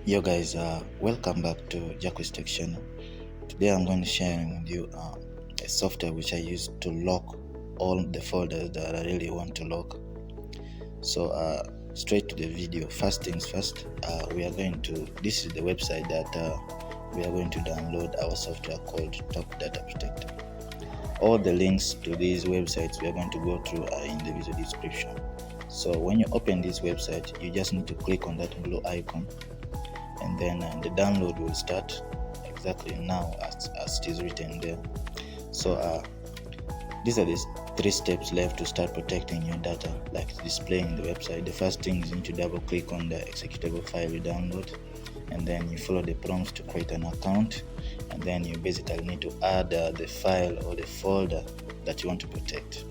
Yo guys, welcome back to Jacques Tech Channel. Today I'm going to share with you a software which I use to lock all the folders that I really want to lock. So straight to the video. First things first, this is the website that we are going to download our software called Top Data Protector. All the links to these websites we are going to go through are in the video description. So when you open this website, you just need to click on that blue icon, and then the download will start exactly now as it is written there. So these are the 3 steps left to start protecting your data like displaying the website. The first thing is you need to double click on the executable file you download, and then you follow the prompts to create an account, and then you basically need to add the file or the folder that you want to protect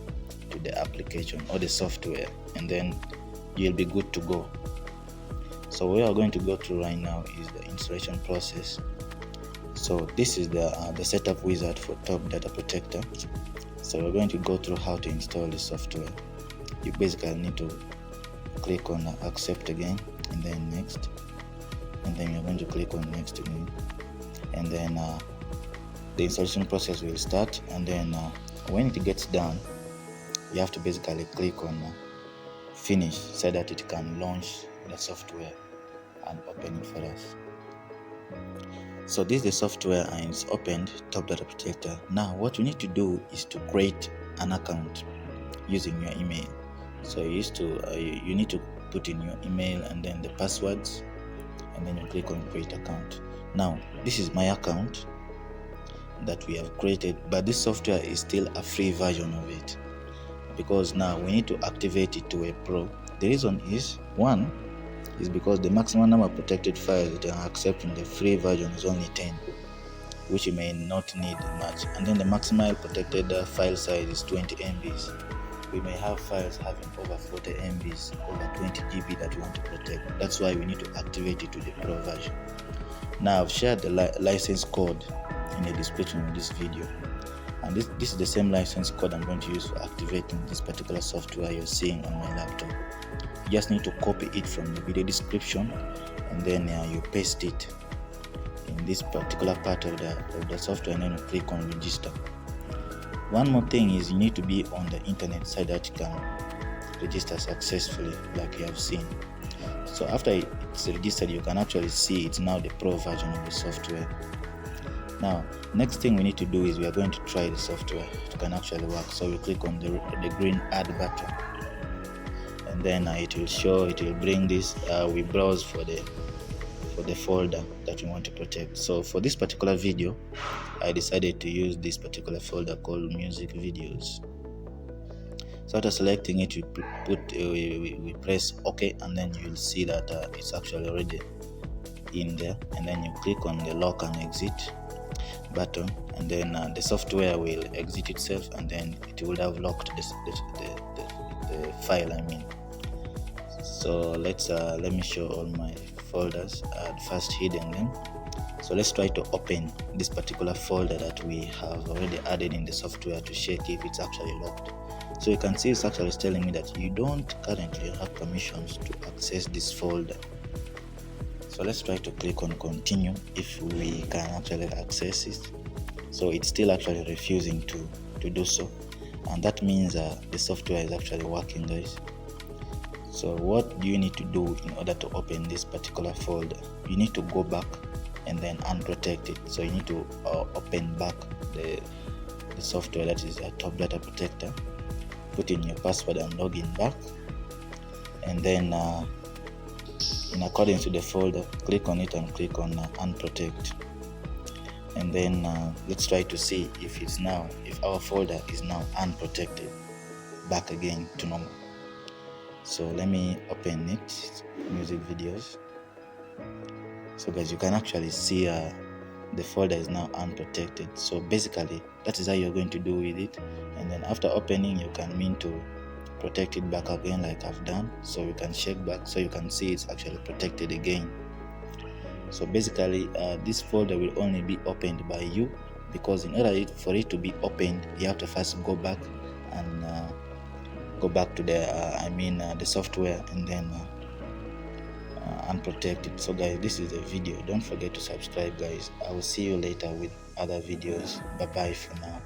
to the application or the software, and then you'll be good to go. So what we are going to go through right now is the installation process. So this is the setup wizard for Top Data Protector. So we're going to go through how to install the software. You basically need to click on accept again, and then next, and then you're going to click on next again, and then the installation process will start. And then when it gets done, you have to basically click on finish so that it can launch the software and open it for us. So this is the software and it's opened, Top Data Protector. Now what you need to do is to create an account using your email. So you need to put in your email and then the passwords, and then you click on create account. Now this is my account that we have created, but this software is still a free version of it, because now we need to activate it to a pro. The reason is, one is because the maximum number of protected files that are accepting the free version is only 10, which you may not need much, and then the maximal protected file size is 20 MBs. We may have files having over 40 MBs, over 20 GB that we want to protect. That's why we need to activate it to the pro version. Now I've shared the license code in the description of this video, and this is the same license code I'm going to use for activating this particular software you're seeing on my laptop. You just need to copy it from the video description, and then you paste it in this particular part of the software, and then you click on register. One more thing is you need to be on the internet so that you can register successfully like you have seen. So after it's registered, you can actually see it's now the pro version of the software. Now next thing we need to do is we are going to try the software it can actually work. So we click on the green add button, and then it will bring this. We browse for the folder that we want to protect. So for this particular video, I decided to use this particular folder called music videos. So after selecting it, we press OK, and then you will see that it's actually already in there, and then you click on the lock and exit button, and then the software will exit itself, and then it will have locked the file. So let me show all my folders. First hidden them. So let's try to open this particular folder that we have already added in the software to check if it's actually locked. So you can see it's actually telling me that you don't currently have permissions to access this folder. So let's try to click on continue if we can actually access it. So it's still actually refusing to do so, and that means the software is actually working, guys. So what do you need to do in order to open this particular folder? You need to go back and then unprotect it. So you need to open back the software that is a Top Data Protector, put in your password and log in back, and then in accordance to the folder, click on it and click on unprotect, and then let's try to see if our folder is now unprotected, back again to normal. So let me open it, music videos. So guys, you can actually see the folder is now unprotected. So basically that is how you're going to do with it, and then after opening you can mean to protect it back again like I've done. So you can check back so you can see it's actually protected again. So basically this folder will only be opened by you, because in order for it to be opened, you have to first go back and go back to the software, and then unprotected. So guys, this is the video. Don't forget to subscribe guys. I will see you later with other videos. Bye bye for now.